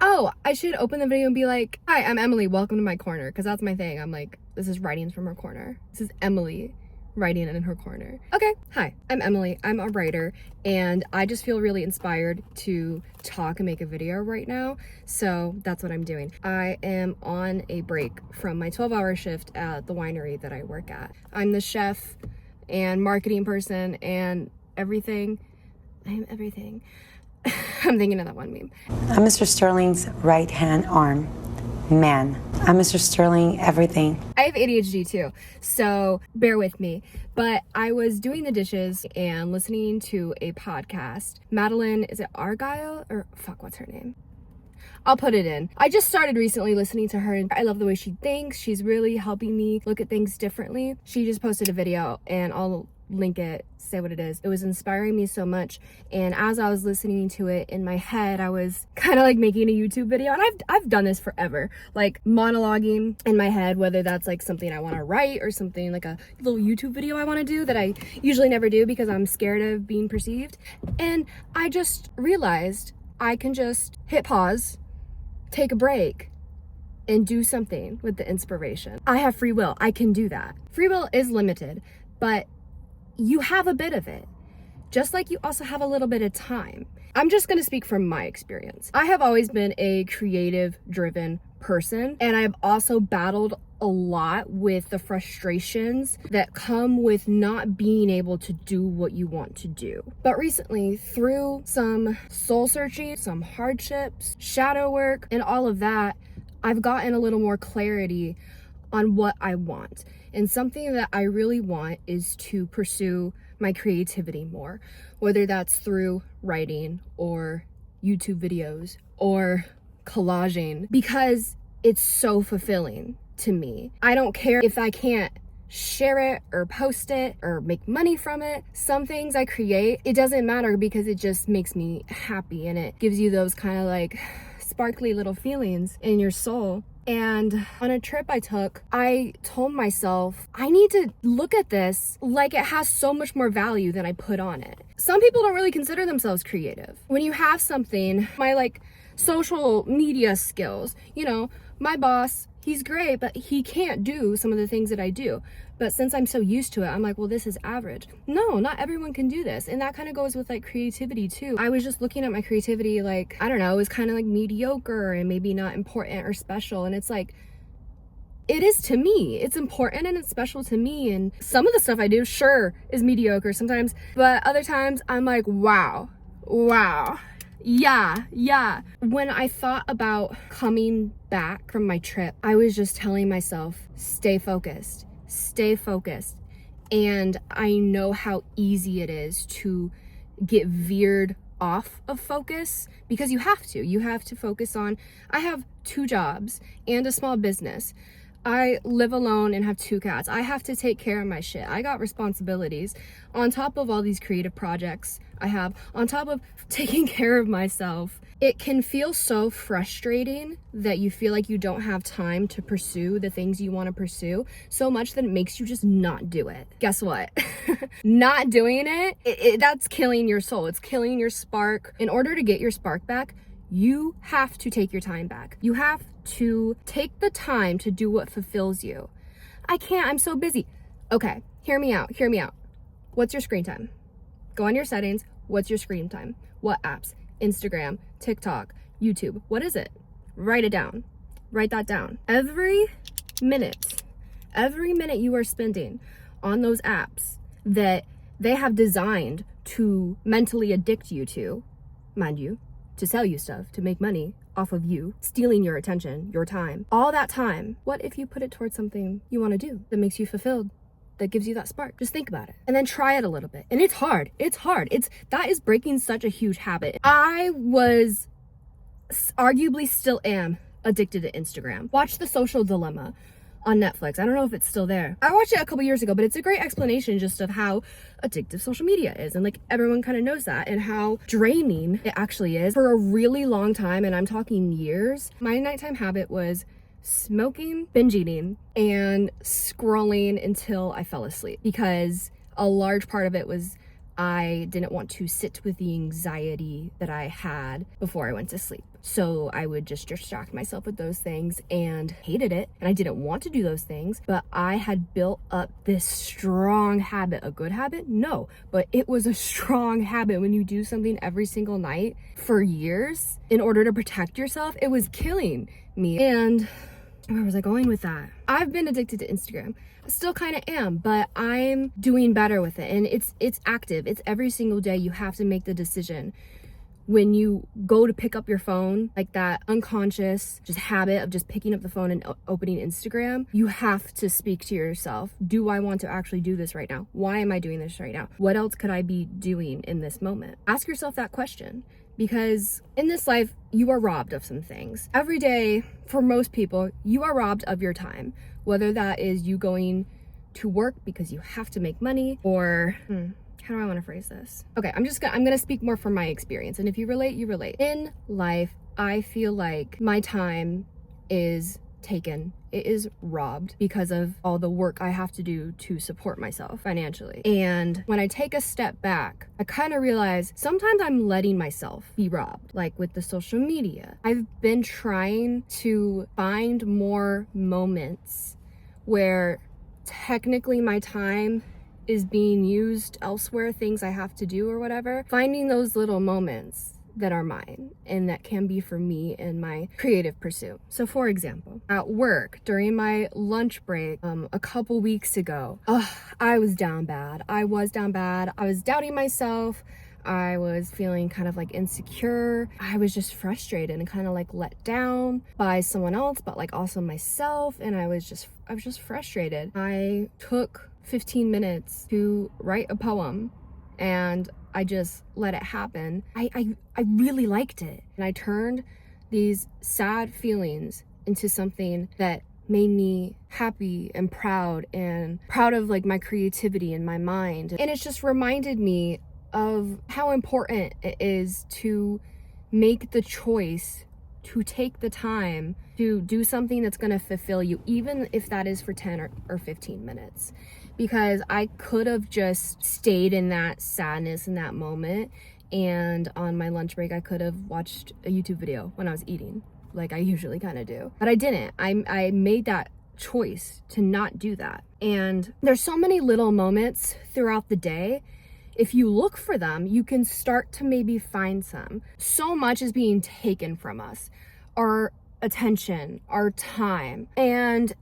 Oh, I should open the video and be like, hi, I'm Emily, welcome to my corner, because that's my thing. I'm like, this is writings from her corner. This is Emily writing in her corner. Okay, hi, I'm Emily, I'm a writer, and I just feel really inspired to talk and make a video right now, so that's what I'm doing. I am on a break from my 12-hour shift at the winery that I work at. I'm the chef and marketing person and everything. I am everything. I'm thinking of that one meme. I'm Mr. Sterling's right-hand arm. Man, I'm Mr. Sterling everything. I have ADHD too, so bear with me. But I was doing the dishes and listening to a podcast. Madeline, is it Argyle? Or fuck, what's her name? I'll put it in. I just started recently listening to her and I love the way she thinks. She's really helping me look at things differently. She just posted a video and I'll link it, say what it is. It was inspiring me so much, and as I was listening to it in my head, I was kind of like making a YouTube video, and I've done this forever, like monologuing in my head, whether that's like something I want to write or something like a little YouTube video I want to do that I usually never do because I'm scared of being perceived. And I just realized I can just hit pause, take a break, and do something with the inspiration. I have free will. I can do that. Free will is limited, but you have a bit of it, just like you also have a little bit of time. I'm just gonna speak from my experience. I have always been a creative driven person, and I've also battled a lot with the frustrations that come with not being able to do what you want to do. But recently, through some soul searching, some hardships, shadow work, and all of that, I've gotten a little more clarity on what I want. And something that I really want is to pursue my creativity more, whether that's through writing or YouTube videos or collaging, because it's so fulfilling to me. I don't care if I can't share it or post it or make money from it. Some things I create, it doesn't matter because it just makes me happy and it gives you those kind of like sparkly little feelings in your soul. And on a trip I took, I told myself, I need to look at this like it has so much more value than I put on it. Some people don't really consider themselves creative. When you have something, my like social media skills, you know, my boss, he's great, but he can't do some of the things that I do. But since I'm so used to it, I'm like, well, this is average. No, not everyone can do this. And that kind of goes with like creativity too. I was just looking at my creativity like, I don't know, it was kind of like mediocre and maybe not important or special. And it's like, it is to me. It's important and it's special to me. And some of the stuff I do, sure, is mediocre sometimes. But other times I'm like, wow. Yeah. When I thought about coming back from my trip, I was just telling myself, stay focused. And I know how easy it is to get veered off of focus because you have to focus on, I have 2 jobs and a small business. I live alone and have 2 cats. I have to take care of my shit. I got responsibilities on top of all these creative projects I have, on top of taking care of myself. It can feel so frustrating that you feel like you don't have time to pursue the things you want to pursue so much that it makes you just not do it. Guess what? Not doing it, that's killing your soul. It's killing your spark. In order to get your spark back, you have to take your time back. You have to take the time to do what fulfills you. I can't, I'm so busy. Okay, hear me out. What's your screen time? Go on your settings. What's your screen time? What apps? Instagram, TikTok, YouTube. What is it? Write it down. Write that down. Every minute you are spending on those apps that they have designed to mentally addict you to, mind you, to sell you stuff, to make money off of you, stealing your attention, your time, all that time. What if you put it towards something you want to do that makes you fulfilled, that gives you that spark? Just think about it and then try it a little bit. And it's hard. That is breaking such a huge habit. I was arguably still am addicted to Instagram. Watch The Social Dilemma on Netflix. I don't know if it's still there. I watched it a couple years ago, but it's a great explanation just of how addictive social media is. And like everyone kind of knows that and how draining it actually is. For a really long time, and I'm talking years, my nighttime habit was smoking, binge eating, and scrolling until I fell asleep, because a large part of it was I didn't want to sit with the anxiety that I had before I went to sleep. So I would just distract myself with those things and hated it. And I didn't want to do those things, but I had built up this strong habit. A good habit? No, but it was a strong habit. When you do something every single night for years in order to protect yourself, it was killing me. And where was I going with that? I've been addicted to Instagram. I still kind of am, but I'm doing better with it. And it's active. It's every single day. You have to make the decision. When you go to pick up your phone, like that unconscious just habit of just picking up the phone and opening Instagram, you have to speak to yourself. Do I want to actually do this right now? Why am I doing this right now? What else could I be doing in this moment? Ask yourself that question, because in this life, you are robbed of some things. Every day, for most people, you are robbed of your time, whether that is you going to work because you have to make money, or how do I want to phrase this? Okay, I'm gonna speak more from my experience, and if you relate, you relate. In life, I feel like my time is taken. It is robbed because of all the work I have to do to support myself financially. And when I take a step back, I kind of realize sometimes I'm letting myself be robbed, like with the social media. I've been trying to find more moments where technically my time is being used elsewhere, things I have to do or whatever, finding those little moments that are mine and that can be for me in my creative pursuit. So for example, at work during my lunch break a couple weeks ago, I was down bad. I was doubting myself. I was feeling kind of like insecure. I was just frustrated and kind of like let down by someone else, but like also myself. And I was just frustrated. I took 15 minutes to write a poem and I just let it happen. I really liked it. And I turned these sad feelings into something that made me happy and proud of like my creativity and my mind. And it just reminded me of how important it is to make the choice to take the time to do something that's going to fulfill you, even if that is for 10 or 15 minutes. Because I could have just stayed in that sadness in that moment, and on my lunch break I could have watched a YouTube video when I was eating, like I usually kind of do. But I didn't. I made that choice to not do that. And there's so many little moments throughout the day. If you look for them, you can start to maybe find some. So much is being taken from us, our attention, our time. And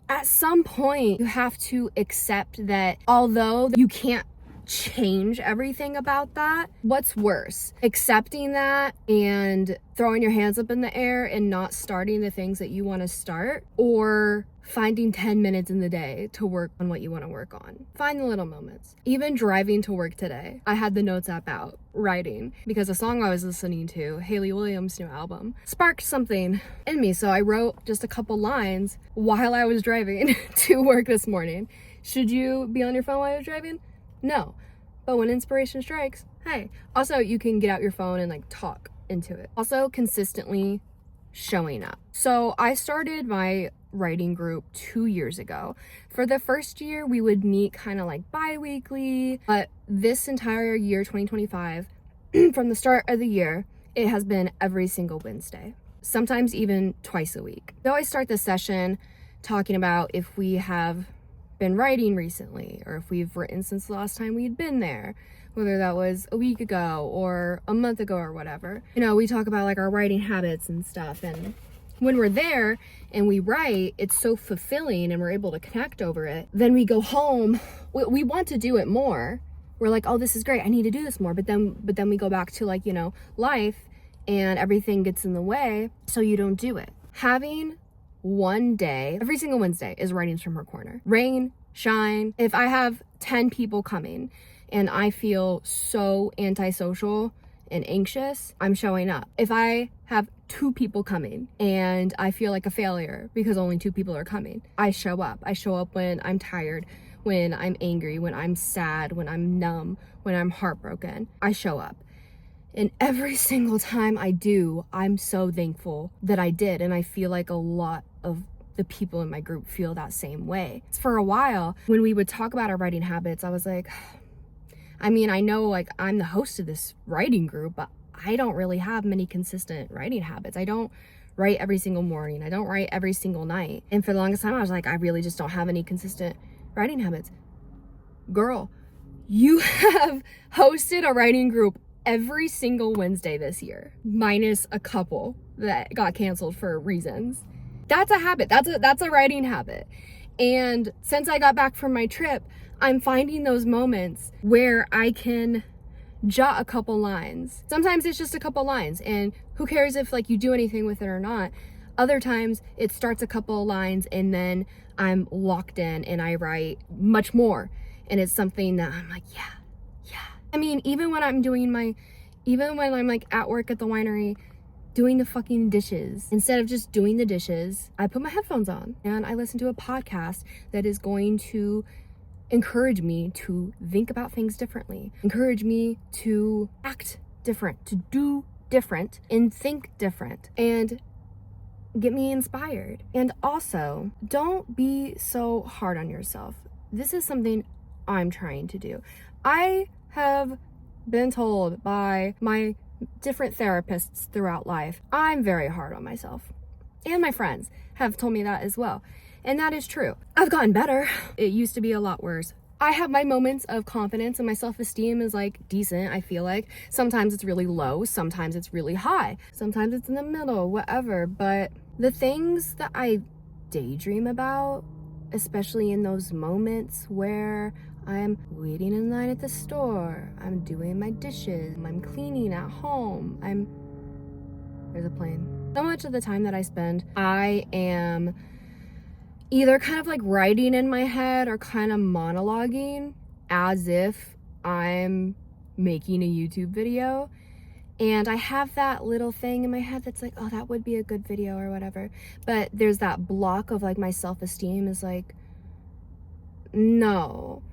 at some point, you have to accept that although you can't change everything about that, what's worse? Accepting that and throwing your hands up in the air and not starting the things that you want to start, or finding 10 minutes in the day to work on what you want to work on. Find the little moments. Even driving to work today, I had the notes app out, writing, because a song I was listening to, Hayley Williams' new album, sparked something in me. So I wrote just a couple lines while I was driving to work this morning. Should you be on your phone while you're driving? No. But when inspiration strikes, hey. Also, you can get out your phone and like talk into it. Also, consistently showing up. So I started my writing group 2 years ago. For the first year, we would meet kind of like bi-weekly, but this entire year, 2025, from the start of the year, it has been every single Wednesday, sometimes even twice a week. So I start the session talking about if we have been writing recently, or if we've written since the last time we'd been there, whether that was a week ago or a month ago or whatever. You know, we talk about like our writing habits and stuff, and when we're there and we write, it's so fulfilling and we're able to connect over it. Then we go home, we want to do it more. We're like, oh, this is great, I need to do this more. But then we go back to like, you know, life, and everything gets in the way, so you don't do it. Having one day, every single Wednesday, is Writings from Her Corner. Rain, shine. If I have 10 people coming and I feel so antisocial and anxious, I'm showing up. If I have 2 people coming and I feel like a failure because only 2 people are coming, I show up. I show up when I'm tired, when I'm angry, when I'm sad, when I'm numb, when I'm heartbroken. I show up. And every single time I do, I'm so thankful that I did. And I feel like a lot of the people in my group feel that same way. For a while, when we would talk about our writing habits, I was like, I mean, I know like I'm the host of this writing group, but I don't really have many consistent writing habits. I don't write every single morning. I don't write every single night. And for the longest time, I was like, I really just don't have any consistent writing habits. Girl, you have hosted a writing group every single Wednesday this year, minus a couple that got canceled for reasons. That's a habit. That's a writing habit. And since I got back from my trip, I'm finding those moments where I can jot a couple lines. Sometimes it's just a couple lines, and who cares if like you do anything with it or not. Other times it starts a couple lines and then I'm locked in and I write much more. And it's something that I'm like, yeah. I mean, even when I'm like at work at the winery doing the fucking dishes, instead of just doing the dishes, I put my headphones on and I listen to a podcast that is going to encourage me to think about things differently, encourage me to act different, to do different and think different, and get me inspired. And also, don't be so hard on yourself. This is something I'm trying to do. I have been told by my different therapists throughout life, I'm very hard on myself. And my friends have told me that as well. And that is true. I've gotten better. It used to be a lot worse. I have my moments of confidence and my self-esteem is like decent, I feel like. Sometimes it's really low, sometimes it's really high, sometimes it's in the middle, whatever. But the things that I daydream about, especially in those moments where I'm waiting in line at the store, I'm doing my dishes, I'm cleaning at home, there's a plane. So much of the time that I spend, I am either kind of like writing in my head or kind of monologuing as if I'm making a YouTube video. And I have that little thing in my head that's like, oh, that would be a good video or whatever. But there's that block of like my self-esteem is like, no.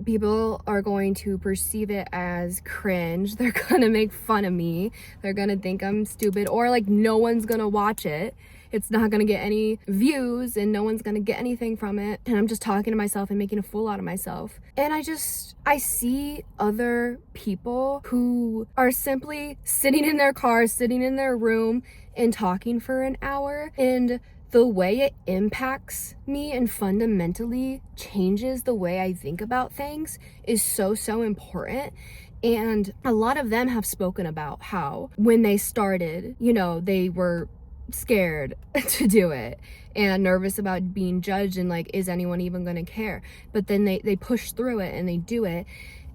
People are going to perceive it as cringe. They're gonna make fun of me. They're gonna think I'm stupid, or like no one's gonna watch it. It's not gonna get any views and no one's gonna get anything from it. And I'm just talking to myself and making a fool out of myself. And I see other people who are simply sitting in their car, sitting in their room and talking for an hour, and the way it impacts me and fundamentally changes the way I think about things is so important. And a lot of them have spoken about how when they started, they were scared to do it and nervous about being judged and like, is anyone even gonna care? But then they push through it and they do it.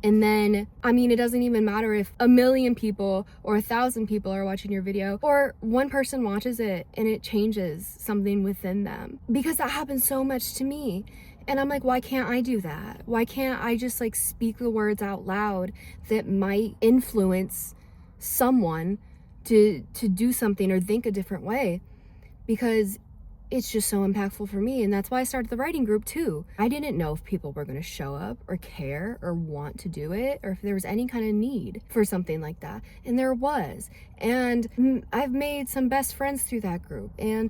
And then, I mean, it doesn't even matter if 1 million people or 1,000 people are watching your video, or one person watches it and it changes something within them. Because that happens so much to me. And I'm like, why can't I do that? Why can't I just like speak the words out loud that might influence someone to do something or think a different way? Because it's just so impactful for me. And that's why I started the writing group too. I didn't know if people were going to show up or care or want to do it, or if there was any kind of need for something like that. And there was. And I've made some best friends through that group. And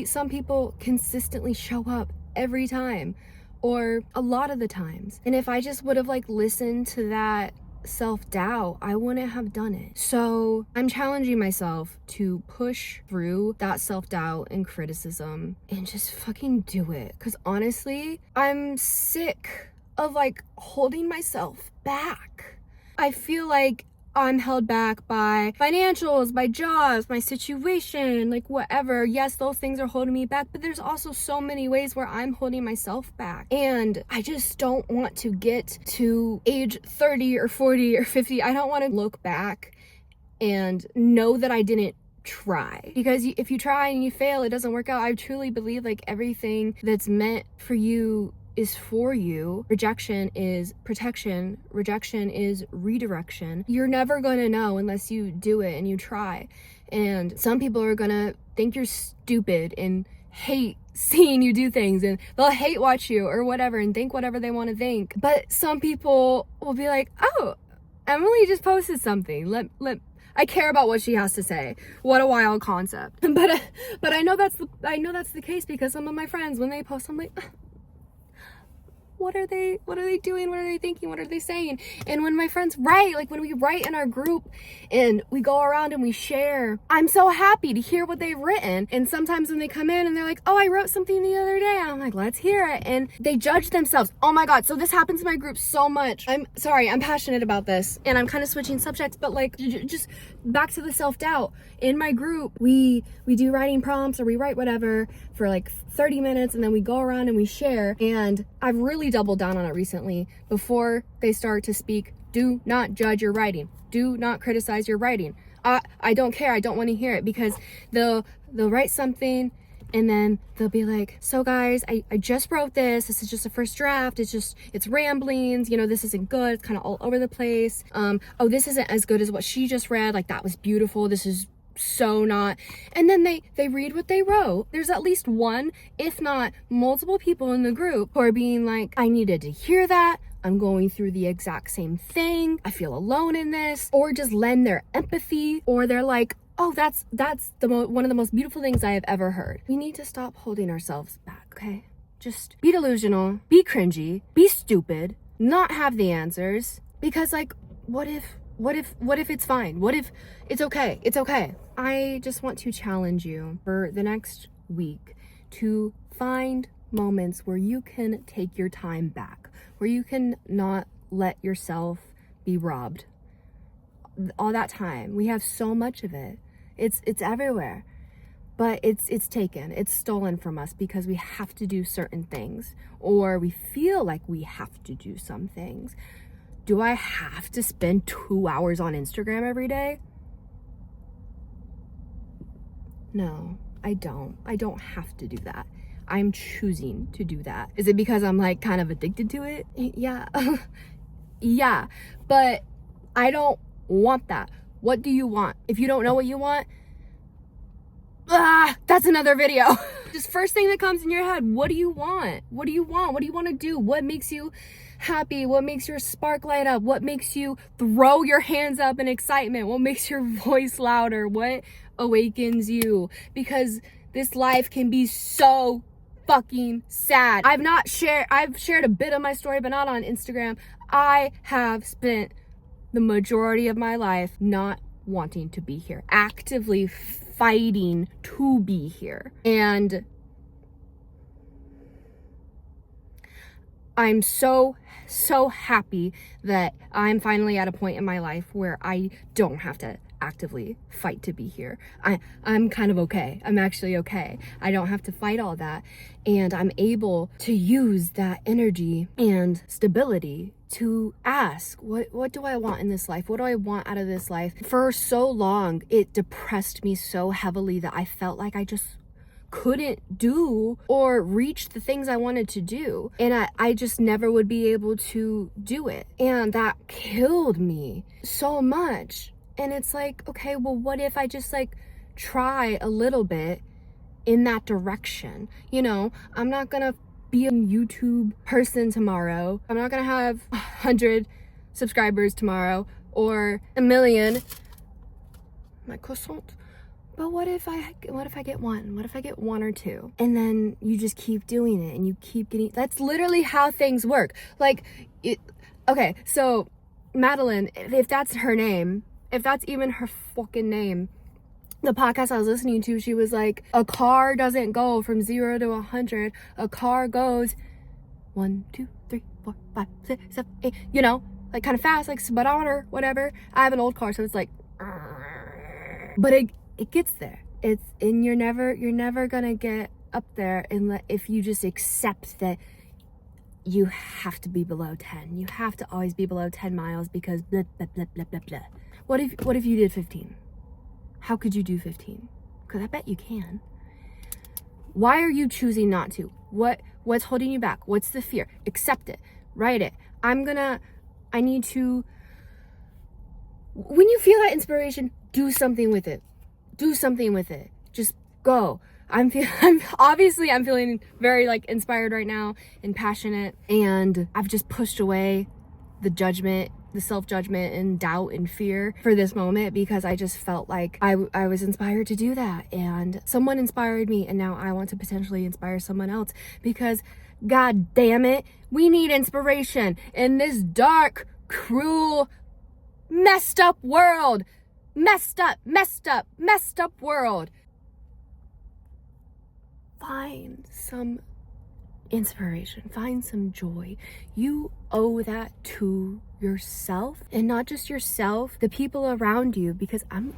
some people consistently show up every time, or a lot of the times. And if I just would have like listened to that self-doubt, I wouldn't have done it. So I'm challenging myself to push through that self-doubt and criticism and just fucking do it. Because honestly, I'm sick of like holding myself back. I feel like I'm held back by financials, by jobs, my situation, like whatever. Yes, those things are holding me back, but there's also so many ways where I'm holding myself back. And I just don't want to get to age 30 or 40 or 50. I don't want to look back and know that I didn't try. Because if you try and you fail, it doesn't work out. I truly believe like everything that's meant for you is for you. Rejection is protection. Rejection is redirection. You're never going to know unless you do it and you try. And some people are going to think you're stupid and hate seeing you do things, and they'll hate watch you or whatever and think whatever they want to think. But some people will be like, oh, Emily just posted something. I care about what she has to say. What a wild concept. But I know that's the case, because some of my friends, when they post, I'm like, what are they doing? What are they thinking? What are they saying? And when my friends write, like when we write in our group and we go around and we share, I'm so happy to hear what they've written. And sometimes when they come in and they're like, oh, I wrote something the other day, I'm like, let's hear it. And they judge themselves. Oh my God. So this happens in my group so much. I'm sorry, I'm passionate about this and I'm kind of switching subjects, but like just back to the self-doubt. In my group, we do writing prompts or we write whatever for like 30 minutes and then we go around and we share. And I've really doubled down on it recently. Before they start to speak, do not judge your writing. Do not criticize your writing. I don't care. I don't want to hear it, because they'll write something and then they'll be like, so guys, I just wrote this. This is just a first draft. It's ramblings. You know, this isn't good. It's kind of all over the place. Oh, this isn't as good as what she just read. Like, that was beautiful. This is so not. And then they read what they wrote. There's at least one, if not multiple people in the group who are being like, I needed to hear that. I'm going through the exact same thing. I feel alone in this. Or just lend their empathy. Or they're like, oh, that's one of the most beautiful things I have ever heard. We need to stop holding ourselves back, okay? Just be delusional, be cringy, be stupid, not have the answers. Because like, what if it's fine? What if it's okay? It's okay. I just want to challenge you for the next week to find moments where you can take your time back, where you can not let yourself be robbed. All that time, we have so much of it. It's everywhere, but it's taken, it's stolen from us because we have to do certain things, or we feel like we have to do some things. Do I have to spend 2 hours on Instagram every day? No, I don't. I don't have to do that. I'm choosing to do that. Is it because I'm like kind of addicted to it? Yeah. Yeah, but I don't want that. What do you want? If you don't know what you want, that's another video. Just first thing that comes in your head, what do you want? What do you want? What do you want to do? What makes you happy? What makes your spark light up? What makes you throw your hands up in excitement? What makes your voice louder? What awakens you? Because this life can be so fucking sad. I've shared a bit of my story, but not on Instagram. I have spent the majority of my life not wanting to be here, actively fighting to be here. And I'm so happy that I'm finally at a point in my life where I don't have to actively fight to be here. I'm kind of okay. I'm actually okay. I don't have to fight all that. And I'm able to use that energy and stability to ask, what do I want in this life? What do I want out of this life? For so long, it depressed me so heavily that I felt like I just couldn't do or reach the things I wanted to do. And I just never would be able to do it. And that killed me so much. And it's like, okay, well, what if I just like try a little bit in that direction? You know, I'm not gonna be a YouTube person tomorrow. I'm not gonna have 100 subscribers tomorrow or 1 million. My croissant. But what if I get one? What if I get 1 or 2? And then you just keep doing it and you keep getting, that's literally how things work. Like, okay, so Madeline, if that's her name, if that's even her fucking name, the podcast I was listening to, she was like, a car doesn't go from 0 to 100. A car goes 1, 2, 3, 4, 5, 6, 7, 8, you know, like kind of fast, like speedometer, whatever. I have an old car, so it's like, but it gets there. And you're never gonna get up there if you just accept that you have to be below 10. You have to always be below 10 miles because blah, blah, blah, blah, blah, blah. What if you did 15? How could you do 15? Because I bet you can. Why are you choosing not to? What's holding you back? What's the fear? Accept it. Write it. I need to, when you feel that inspiration, do something with it. Do something with it. Just go. I'm feeling very like inspired right now and passionate, and I've just pushed away the judgment the self-judgment and doubt and fear for this moment, because I just felt like I was inspired to do that, and someone inspired me, and now I want to potentially inspire someone else, because god damn it, we need inspiration in this dark, cruel, messed up world. Messed up world. Find some inspiration, find some joy. You owe that to yourself, and not just yourself, the people around you, because I'm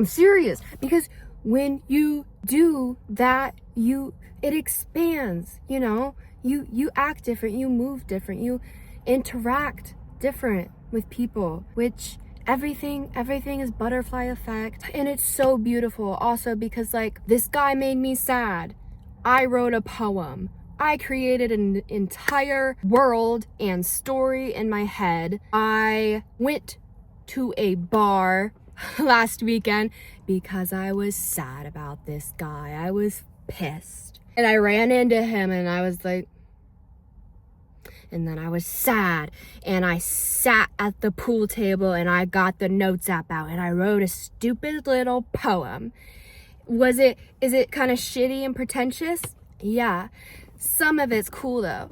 serious, because when you do that, it expands, you know, you act different, you move different, you interact different with people, which everything is butterfly effect. And it's so beautiful also, because like, this guy made me sad. I wrote a poem. I created an entire world and story in my head. I went to a bar last weekend because I was sad about this guy. I was pissed. And I ran into him and I was like, and then I was sad, and I sat at the pool table and I got the notes app out and I wrote a stupid little poem. Is it kind of shitty and pretentious? Yeah. Some of it's cool though.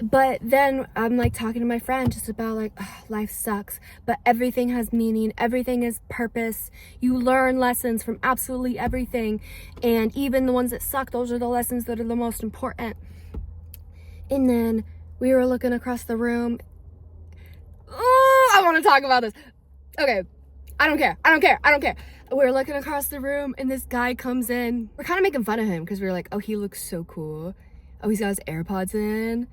But then I'm like talking to my friend just about like, life sucks, but everything has meaning, everything is purpose. You learn lessons from absolutely everything, and even the ones that suck, those are the lessons that are the most important. And then we were looking across the room. Oh, I want to talk about this. Okay, I don't care. We're looking across the room and this guy comes in. We're kind of making fun of him because we were like, oh, he looks so cool. Oh, he's got his AirPods in.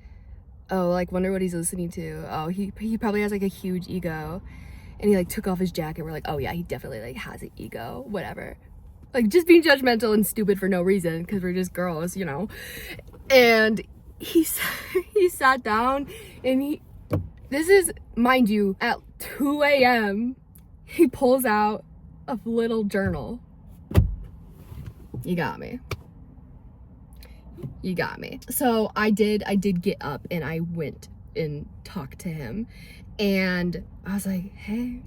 Oh, like, wonder what he's listening to. Oh, he probably has like a huge ego. And he like took off his jacket. We're like, oh yeah, he definitely like has an ego, whatever. Like, just being judgmental and stupid for no reason because we're just girls, you know. And he sat down and this is, mind you, at 2 a.m. He pulls out a little journal. You got me. So I did get up and I went and talked to him, and I was like, hey,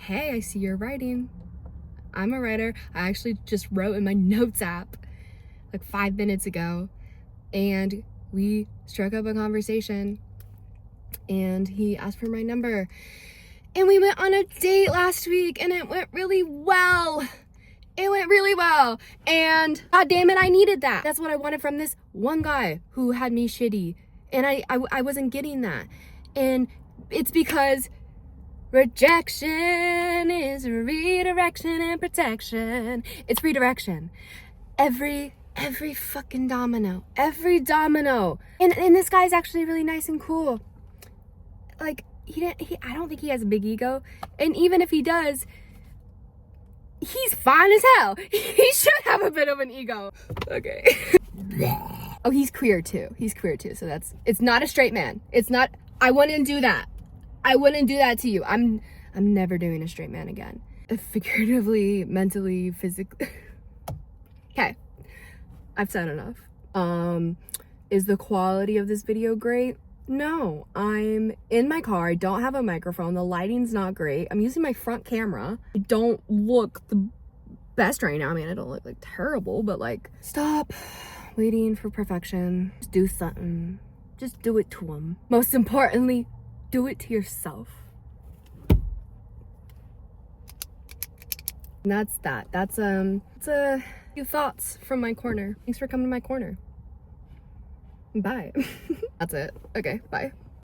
I see you're writing. I'm a writer. I actually just wrote in my notes app like 5 minutes ago, and we struck up a conversation and he asked for my number, and we went on a date last week and it went really well. And god damn it, I needed that. That's what I wanted from this one guy who had me shitty, and I wasn't getting that. And it's because rejection is redirection and protection. It's redirection. Every fucking domino. And this guy's actually really nice and cool. Like, I don't think he has a big ego. And even if he does, he's fine as hell. He should have a bit of an ego. Okay. Oh, he's queer too. So it's not a straight man. It's not, I wouldn't do that. I wouldn't do that to you. I'm never doing a straight man again. Figuratively, mentally, physically. Okay. I've said enough. Is the quality of this video great? No, I'm in my car. I don't have a microphone. The lighting's not great. I'm using my front camera. I don't look the best right now. I mean, I don't look like terrible, but like, stop waiting for perfection. Just do something. Just do it to them. Most importantly, do it to yourself. And that's that. That's a few thoughts from my corner. Thanks for coming to my corner. Bye. That's it. Okay, bye.